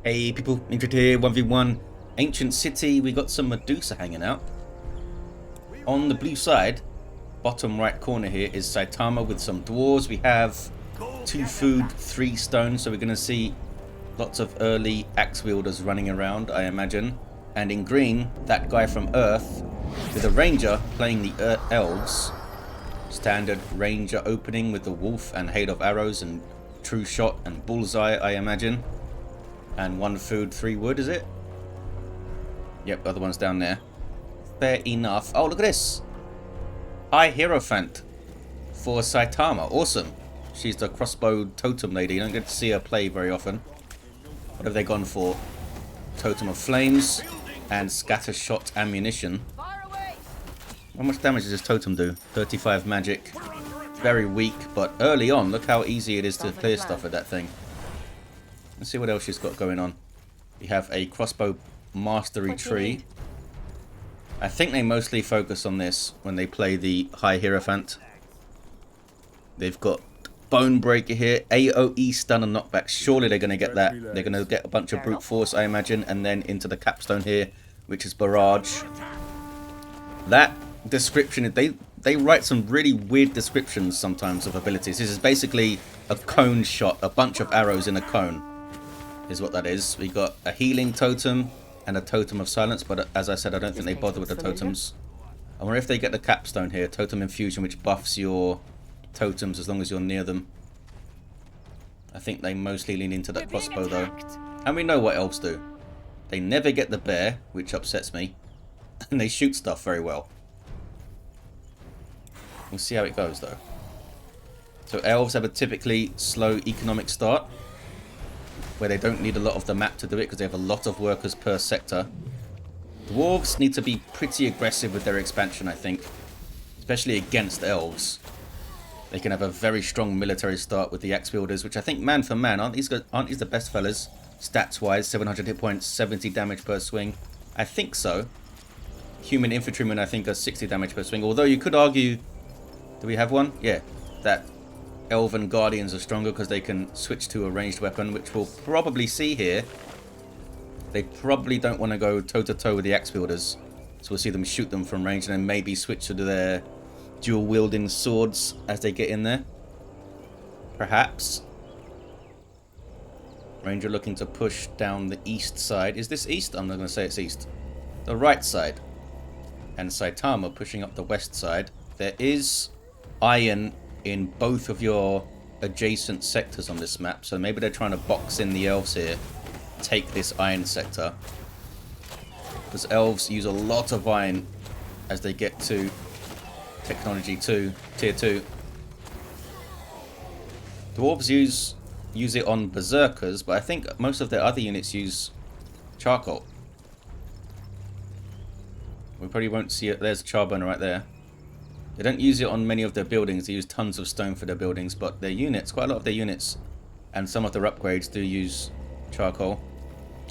Hey people, Injured here, 1v1 Ancient City. We got some Medusa hanging out. On the blue side, bottom right corner here is Saitama with some dwarves. We have 2 food, 3 stone, so we're going to see lots of early axe wielders running around, I imagine. And in green, that guy from Earth with a ranger playing the Elves. Standard ranger opening with the wolf and hail of arrows and true shot and bullseye, I imagine. And 1 food, 3 wood, is it? Yep, other one's down there. Fair enough. Oh, look at this. High-Hierophant for Saitama. Awesome. She's the crossbow totem lady. You don't get to see her play very often. What have they gone for? Totem of flames and scatter shot ammunition. How much damage does this totem do? 35 magic. Very weak, but early on, look how easy it is to clear stuff with that thing. Let's see what else she's got going on. We have a crossbow mastery tree. I think they mostly focus on this when they play the High-Hierophant. They've got Bone Breaker here, AoE stun and knockback. Surely they're going to get that. They're going to get a bunch of brute force, I imagine, and then into the capstone here, which is barrage. That description, they write some really weird descriptions sometimes of abilities. This is basically a cone shot, a bunch of arrows in a cone is what that is. We got a healing totem and a totem of silence, but as I said, I don't think they bother with the totems. I wonder if they get the capstone here, totem infusion, which buffs your totems as long as you're near them. I think they mostly lean into that crossbow though. And we know what elves do. They never get the bear, which upsets me, and they shoot stuff very well. We'll see how it goes though. So elves have a typically slow economic start, where they don't need a lot of the map to do it because they have a lot of workers per sector. Dwarves need to be pretty aggressive with their expansion, I think, especially against elves. They can have a very strong military start with the axe wielders, which I think man for man, aren't these the best fellas? Stats wise, 700 hit points, 70 damage per swing. I think so. Human infantrymen, I think, are 60 damage per swing. Although you could argue, do we have one? Yeah, that Elven Guardians are stronger because they can switch to a ranged weapon, which we'll probably see here. They probably don't want to go toe-to-toe with the axe wielders, so we'll see them shoot them from range and then maybe switch to their dual-wielding swords as they get in there. Perhaps. Ranger looking to push down the east side. Is this east? I'm not going to say it's east. The right side. And Saitama pushing up the west side. There is iron in both of your adjacent sectors on this map, so maybe they're trying to box in the elves here, take this iron sector, because elves use a lot of iron as they get to technology 2, tier 2. Dwarves use it on berserkers, but I think most of their other units use charcoal. We probably won't see it. There's a charburner right there. They don't use it on many of their buildings. They use tons of stone for their buildings, but their units, quite a lot of their units, and some of their upgrades do use charcoal.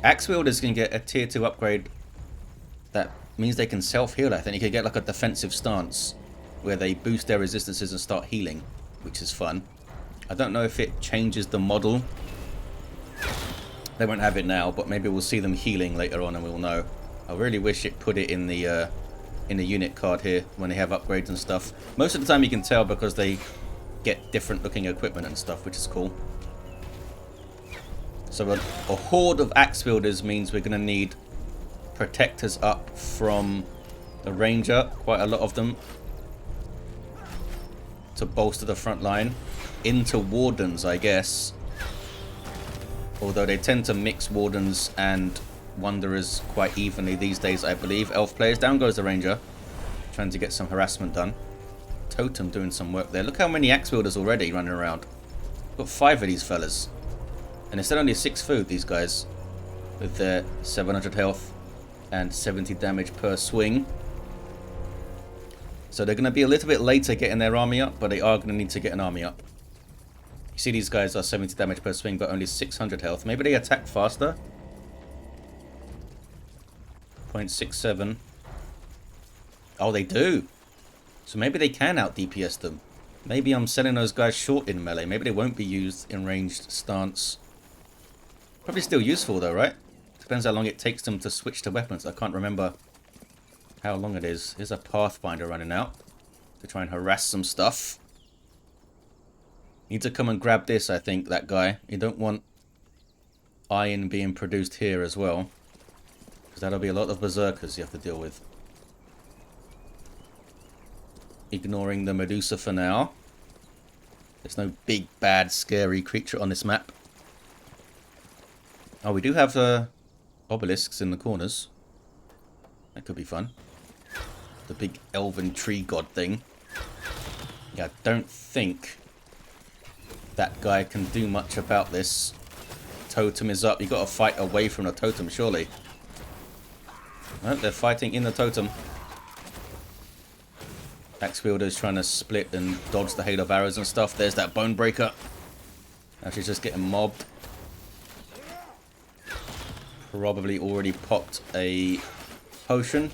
Axe wielders can get a tier 2 upgrade that means they can self-heal. I think you can get like a defensive stance where they boost their resistances and start healing, which is fun. I don't know if it changes the model. They won't have it now, but maybe we'll see them healing later on and we'll know. I really wish it put it in the unit card here when they have upgrades and stuff. Most of the time you can tell because they get different looking equipment and stuff, which is cool. So a horde of axe wielders means we're going to need protectors up from the ranger, quite a lot of them, to bolster the front line. Into wardens, I guess. Although they tend to mix wardens and wanderers quite evenly these days, I believe. Elf players, down goes the ranger, trying to get some harassment done. Totem doing some work there. Look how many axe wielders already running around. Got 5 of these fellas, and it's still only 6 food, these guys, with their 700 health and 70 damage per swing. So they're going to be a little bit later getting their army up, but they are going to need to get an army up. You see these guys are 70 damage per swing, but only 600 health. Maybe they attack faster. 0.67. Oh, they do. So maybe they can out DPS them. Maybe I'm selling those guys short in melee. Maybe they won't be used in ranged stance. Probably still useful though, right? Depends how long it takes them to switch to weapons. I can't remember how long it is. Here's a Pathfinder running out to try and harass some stuff. Need to come and grab this, I think, that guy. You don't want iron being produced here as well, because that'll be a lot of berserkers you have to deal with. Ignoring the Medusa for now. There's no big, bad, scary creature on this map. Oh, we do have obelisks in the corners. That could be fun. The big elven tree god thing. Yeah, I don't think that guy can do much about this. Totem is up. You got to fight away from the totem, surely. No, they're fighting in the totem. Axe wielder's trying to split and dodge the hail of arrows and stuff. There's that bone breaker. Now she's just getting mobbed. Probably already popped a potion.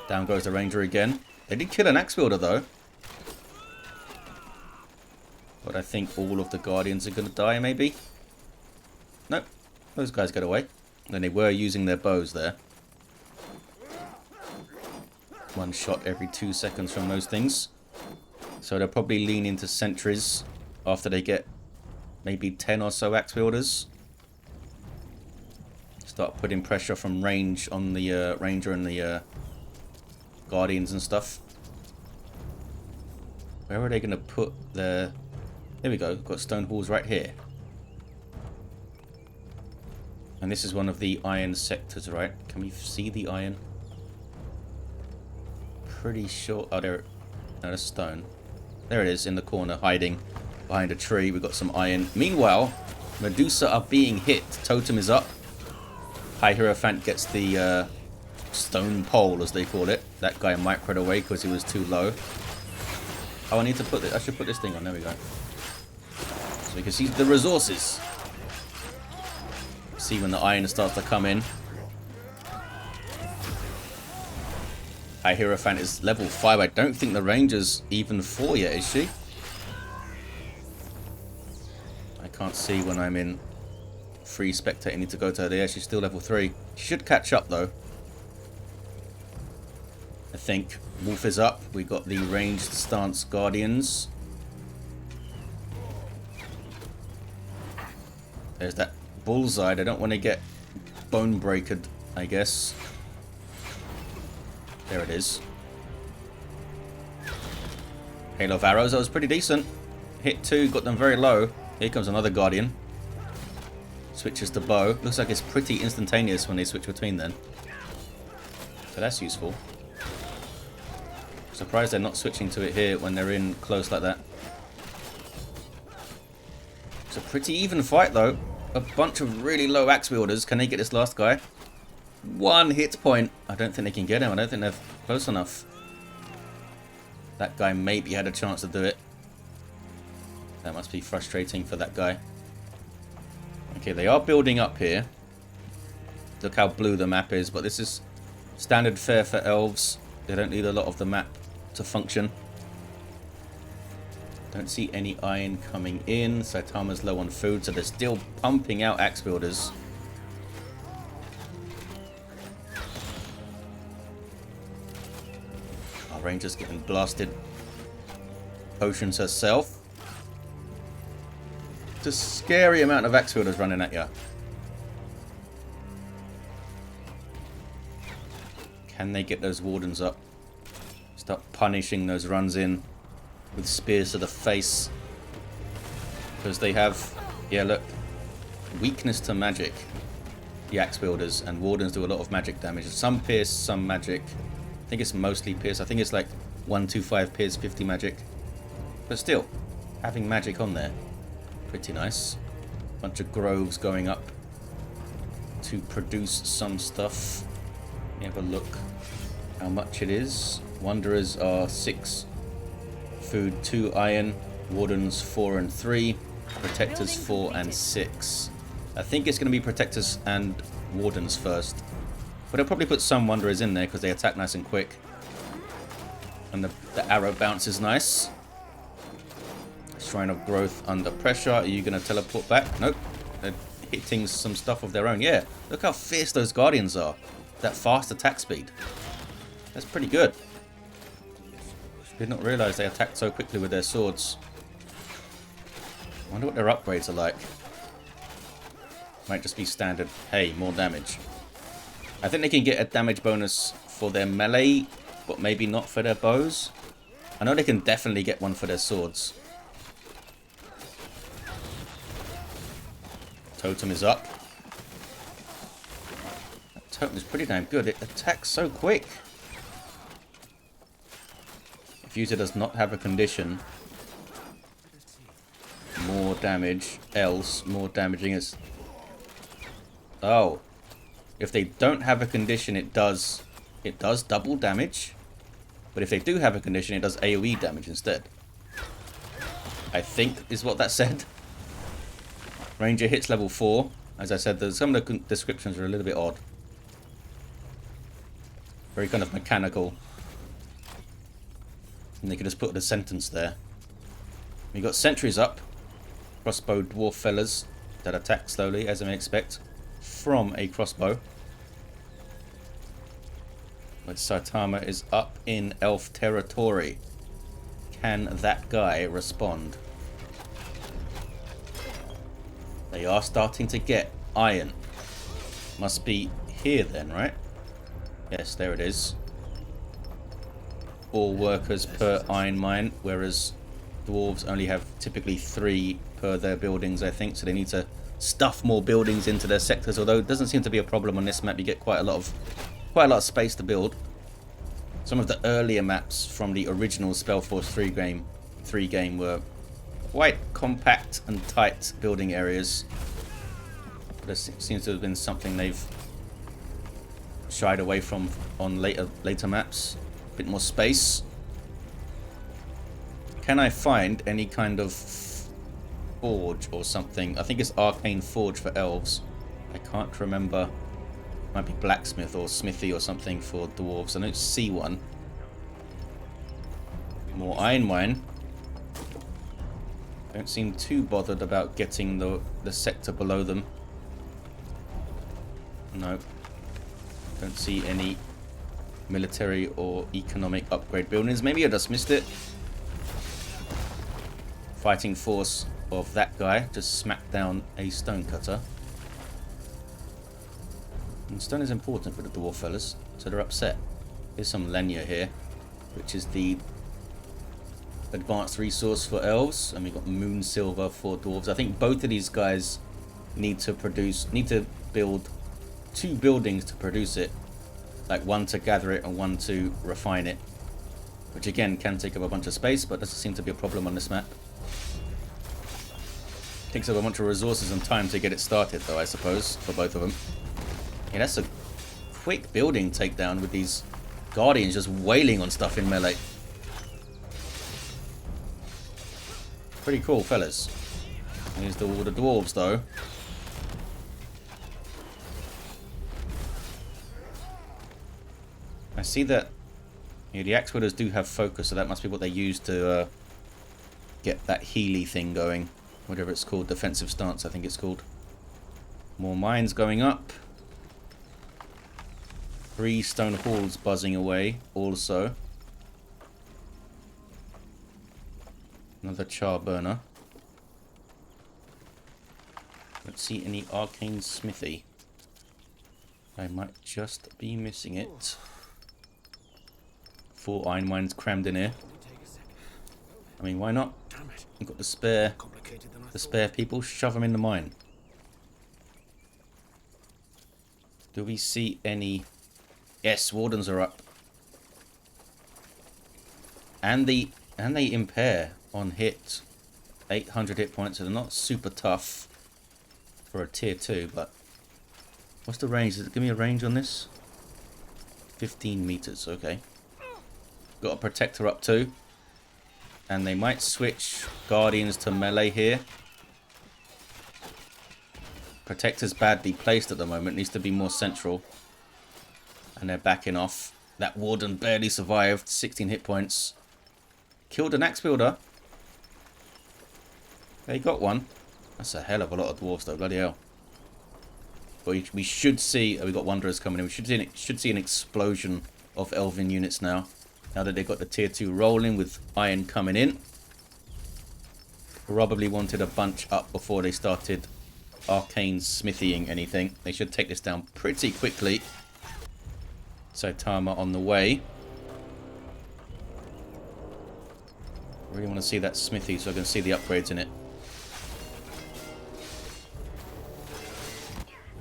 Down goes the ranger again. They did kill an axe wielder though. But I think all of the guardians are going to die maybe. Nope. Those guys get away. And they were using their bows there. One shot every 2 seconds from those things. So they'll probably lean into sentries after they get maybe 10 or so axe wielders. Start putting pressure from range on the ranger and the guardians and stuff. Where are they going to put their... There we go. Got stone walls right here. And this is one of the iron sectors, right? Can we see the iron? Pretty sure... Oh, there... No, that's stone. There it is in the corner, hiding behind a tree. We've got some iron. Meanwhile, Medusa are being hit. Totem is up. High-Hierophant gets the stone pole, as they call it. That guy microed away because he was too low. Oh, I need to put this... I should put this thing on. There we go. So we can see the resources. See when the iron starts to come in. High-Hierophant is level 5. I don't think the ranger's even 4 yet, is she? I can't see when I'm in free spectator. I need to go to her there. She's still level 3. She should catch up though. I think. Wolf is up. We got the ranged stance guardians. There's that bullseye. I don't want to get bone breakered, I guess. There it is. Hail of arrows. That was pretty decent. Hit 2. Got them very low. Here comes another guardian. Switches to bow. Looks like it's pretty instantaneous when they switch between then. So that's useful. Surprised they're not switching to it here when they're in close like that. It's a pretty even fight though. A bunch of really low axe wielders. Can they get this last guy? 1 hit point. I don't think they can get him. I don't think they're close enough. That guy maybe had a chance to do it. That must be frustrating for that guy. Okay, they are building up here. Look how blue the map is, but this is standard fare for elves. They don't need a lot of the map to function. Don't see any iron coming in. Saitama's low on food, so they're still pumping out axe builders. Our ranger's getting blasted. Potions herself. It's a scary amount of axe wielders running at you. Can they get those wardens up? Start punishing those runs in with spears to the face. Because they have, yeah, look, weakness to magic. The axe wielders and wardens do a lot of magic damage. Some pierce, some magic. I think it's mostly pierce. I think it's like 125 pierce, 50 magic. But still, having magic on there. Pretty nice. Bunch of groves going up to produce some stuff. Let me have a look how much it is. Wanderers are 6. Food 2 iron. Wardens 4 and 3. Protectors 4 and 6. I think it's going to be protectors and wardens first. But I'll probably put some wanderers in there because they attack nice and quick. And the arrow bounce is nice. Shrine of Growth under pressure. Are you going to teleport back? Nope. They're hitting some stuff of their own. Yeah, look how fierce those Guardians are. That fast attack speed. That's pretty good. Did not realise they attacked so quickly with their swords. I wonder what their upgrades are like. Might just be standard. Hey, more damage. I think they can get a damage bonus for their melee, but maybe not for their bows. I know they can definitely get one for their swords. Totem is up. That totem is pretty damn good. It attacks so quick. If user does not have a condition, more damage, else more damaging is... Oh. If they don't have a condition, it does double damage. But if they do have a condition, it does AoE damage instead. I think is what that said. Ranger hits level 4. As I said, some of the descriptions are a little bit odd. Very kind of mechanical. And they could just put the sentence there. We got sentries up. Crossbow dwarf fellas that attack slowly, as I may expect, from a crossbow. But Saitama is up in elf territory. Can that guy respond? They are starting to get iron. Must be here then, right? Yes, there it is. 4 workers per iron mine, whereas dwarves only have typically 3 per their buildings, I think. So they need to stuff more buildings into their sectors. Although it doesn't seem to be a problem on this map. You get quite a lot of space to build. Some of the earlier maps from the original SpellForce 3 game were quite compact and tight building areas. But this seems to have been something they've shied away from on later maps. A bit more space. Can I find any kind of forge or something? I think it's arcane forge for elves. I can't remember. Might be blacksmith or smithy or something for dwarves. I don't see one. More iron mine. Don't seem too bothered about getting the sector below them. No. Don't see any military or economic upgrade buildings. Maybe I just missed it. Fighting force of that guy just smacked down a stonecutter. And stone is important for the dwarf fellas, so they're upset. There's some Lenya here, which is the advanced resource for elves, and we've got moon silver for dwarves. I think both of these guys need to build 2 buildings to produce it, like one to gather it and one to refine it, which again can take up a bunch of space, but doesn't seem to be a problem on this map. Takes up a bunch of resources and time to get it started, though, I suppose, for both of them. Yeah, that's a quick building takedown with these guardians just wailing on stuff in melee. Pretty cool, fellas. Here's all the dwarves, though. I see that the axe wielders do have focus, so that must be what they use to get that Healy thing going. Whatever it's called, defensive stance, I think it's called. More mines going up. 3 stone halls buzzing away also. Another char burner. Don't see any arcane smithy. I might just be missing it. 4 iron mines crammed in here. I mean, why not? You've got the spare people, shove them in the mine. Do we see any... Yes, wardens are up. And they impair on hit. 800 hit points, so they're not super tough for a tier 2, but... What's the range? Does it give me a range on this? 15 meters, okay. Got a protector up too. And they might switch guardians to melee here. Protector's badly placed at the moment, needs to be more central. And they're backing off. That warden barely survived, 16 hit points. Killed an axe wielder. They got one. That's a hell of a lot of dwarves though, bloody hell. But we should see... we got Wanderers coming in. We should see an explosion of Elven units now. Now that they've got the tier 2 rolling with Iron coming in. Probably wanted a bunch up before they started arcane smithying anything. They should take this down pretty quickly. Saitama on the way. Really want to see that smithy so I can see the upgrades in it.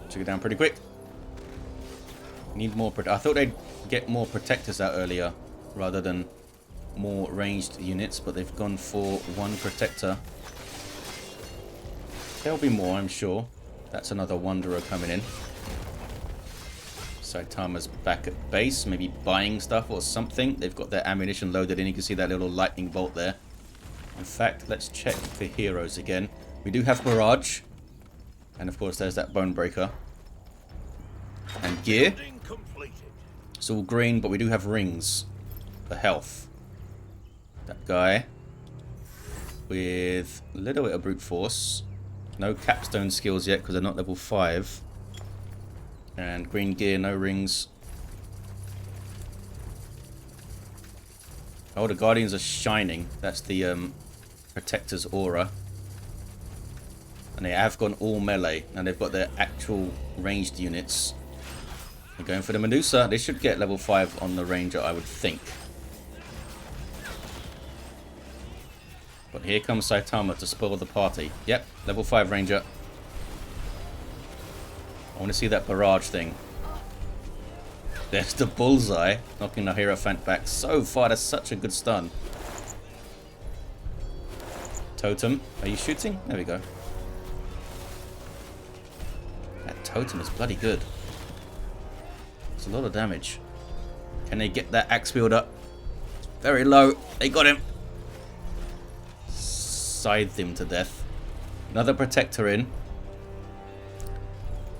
Took it down pretty quick. Need more... I thought they'd get more protectors out earlier rather than more ranged units, but they've gone for one protector. There'll be more, I'm sure. That's another Wanderer coming in. Saitama's back at base, maybe buying stuff or something. They've got their ammunition loaded in. You can see that little lightning bolt there. In fact, let's check for heroes again. We do have Barrage. And of course, there's that Bone Breaker. And gear. It's all green, but we do have rings for health. That guy with a little bit of brute force. No capstone skills yet because they're not level 5. And green gear, no rings. Oh, the Guardians are shining. That's the Protector's aura. And they have gone all melee. And they've got their actual ranged units. They're going for the Medusa. They should get level 5 on the Ranger, I would think. But here comes Saitama to spoil the party. Yep, level 5 Ranger. I want to see that barrage thing. There's the bullseye, knocking the Hierophant back so far. That's such a good stun. Totem, are you shooting? There we go. That totem is bloody good. It's a lot of damage. Can they get that axe wield up? It's very low. They got him. Scythed him to death. Another protector in.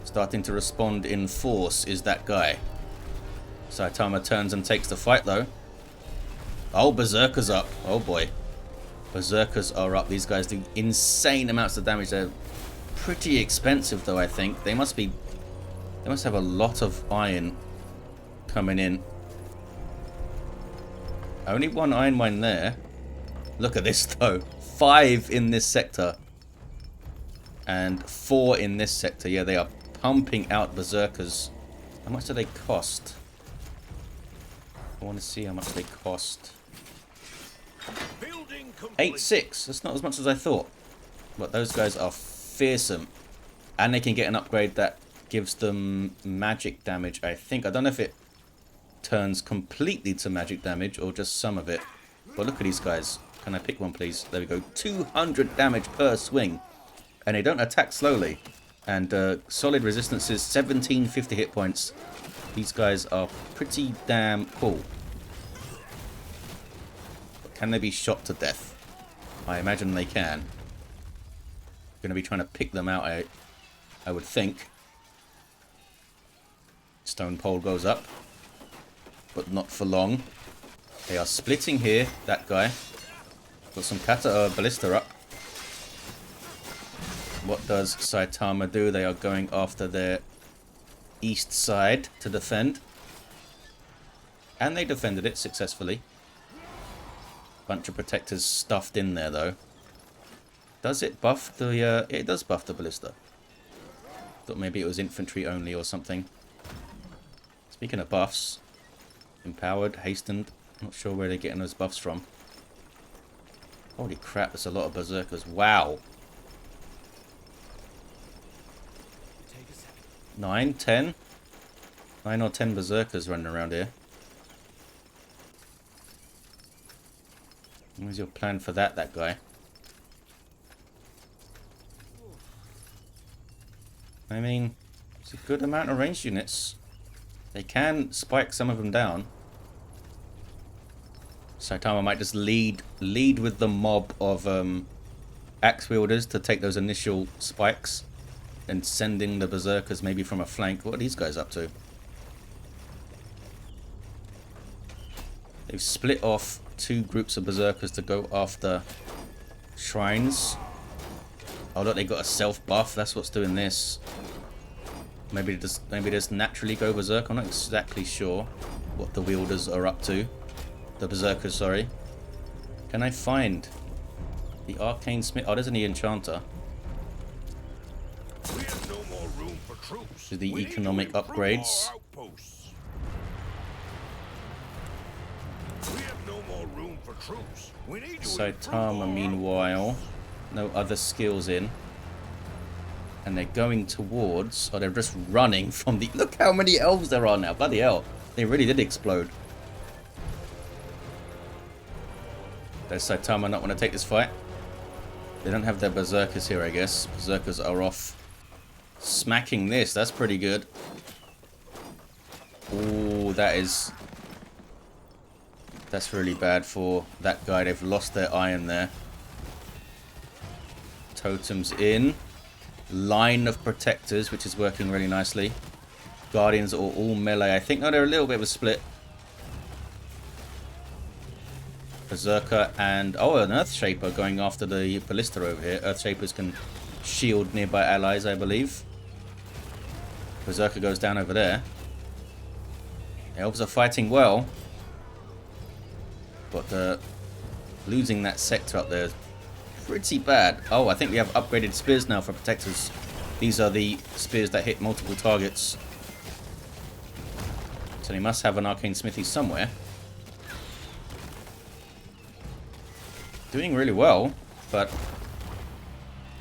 Starting to respond in force is that guy. Saitama turns and takes the fight though. Oh, Berserker's up. Oh boy. Berserkers are up. These guys do insane amounts of damage. They're pretty expensive though, I think. They must have a lot of iron coming in. Only one iron mine there. Look at this though. 5 in this sector. And 4 in this sector. Yeah, they are pumping out Berserkers. How much do they cost? I want to see how much they cost. 8.6. That's not as much as I thought. But those guys are fearsome. And they can get an upgrade that gives them magic damage, I think. I don't know if it turns completely to magic damage or just some of it. But look at these guys. Can I pick one, please? There we go. 200 damage per swing. And they don't attack slowly. And solid resistance is 1750 hit points. These guys are pretty damn cool. But can they be shot to death? I imagine they can. Going to be trying to pick them out, I would think. Stone pole goes up. But not for long. They are splitting here. That guy. Got some ballista up. What does Saitama do? They are going after their east side to defend. And they defended it successfully. Bunch of protectors stuffed in there though. Does it buff the... it does buff the ballista. Thought maybe it was infantry only or something. Speaking of buffs. Empowered, hastened. Not sure where they're getting those buffs from. Holy crap, there's a lot of berserkers. Wow. 9, 10? 9 or 10 berserkers running around here. What's your plan for that guy? I mean, it's a good amount of ranged units. They can spike some of them down. Saitama might just lead with the mob of axe wielders to take those initial spikes. And sending the berserkers maybe from a flank. What are these guys up to? They've split off 2 groups of berserkers to go after shrines. Oh look, they got a self buff. That's what's doing this. Maybe they just naturally go berserk. I'm not exactly sure what the wielders are up to. The berserkers, sorry. Can I find the arcane smith? Oh, there's an enchanter. We have no more room for troops. To the We economic need to improve upgrades. our outposts. We have no more room for troops. We need to improve Saitama, our meanwhile, outposts. no other skills in. And they're going towards... Oh, they're just running from the... Look how many elves there are now. Bloody hell. They really did explode. Does Saitama not want to take this fight? They don't have their berserkers here, I guess. Berserkers are off smacking this. That's pretty good. Oh, that's really bad for that guy. They've lost their iron there. Totems in. Line of protectors, which is working really nicely. Guardians are all melee. I think they're a little bit of a split. Berserker and... Oh, an Earthshaper going after the Ballista over here. Earthshapers can shield nearby allies, I believe. Berserker goes down over there. The Elves are fighting well. But losing that sector up there is pretty bad. Oh, I think we have upgraded spears now for protectors. These are the spears that hit multiple targets. So they must have an arcane smithy somewhere. Doing really well, but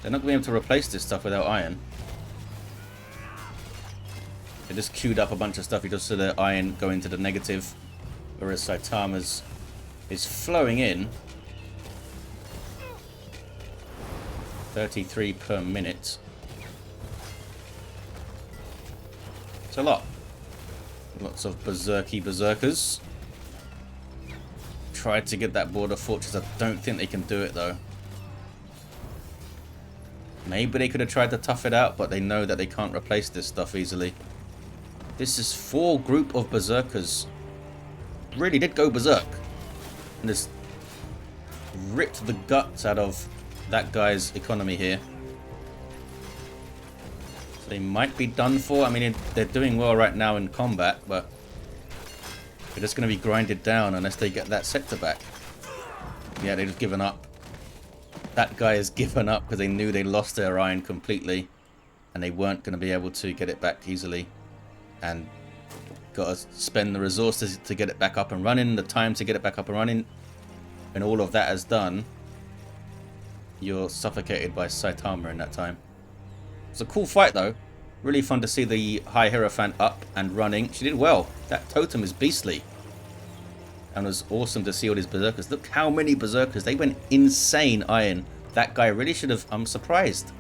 they're not going to be able to replace this stuff without iron. They just queued up a bunch of stuff. You just saw the iron go into the negative, whereas Saitama's is flowing in. 33 per minute. It's a lot. Lots of berserkers. Tried to get that border fortress. I don't think they can do it though. Maybe they could have tried to tough it out, but they know that they can't replace this stuff easily. This is 4 group of berserkers. Really did go berserk. And just ripped the guts out of that guy's economy here. So they might be done for. I mean, they're doing well right now in combat, but they're just going to be grinded down unless they get that sector back. Yeah, they've just given up. That guy has given up because they knew they lost their iron completely. And they weren't going to be able to get it back easily. And got to spend the resources to get it back up and running. The time to get it back up and running. And all of that is done. You're suffocated by Saitama in that time. It's a cool fight though. Really fun to see the High-Hierophant up and running. She did well. That totem is beastly. And it was awesome to see all these berserkers. Look how many berserkers. They went insane iron. That guy really should have... I'm surprised.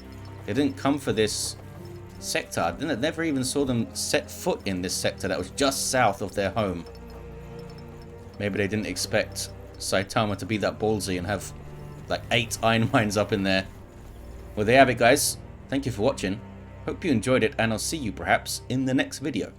They didn't come for this sector. I never even saw them set foot in this sector that was just south of their home. Maybe they didn't expect Saitama to be that ballsy and have like 8 iron mines up in there. Well, there you have it, guys. Thank you for watching. Hope you enjoyed it, and I'll see you perhaps in the next video.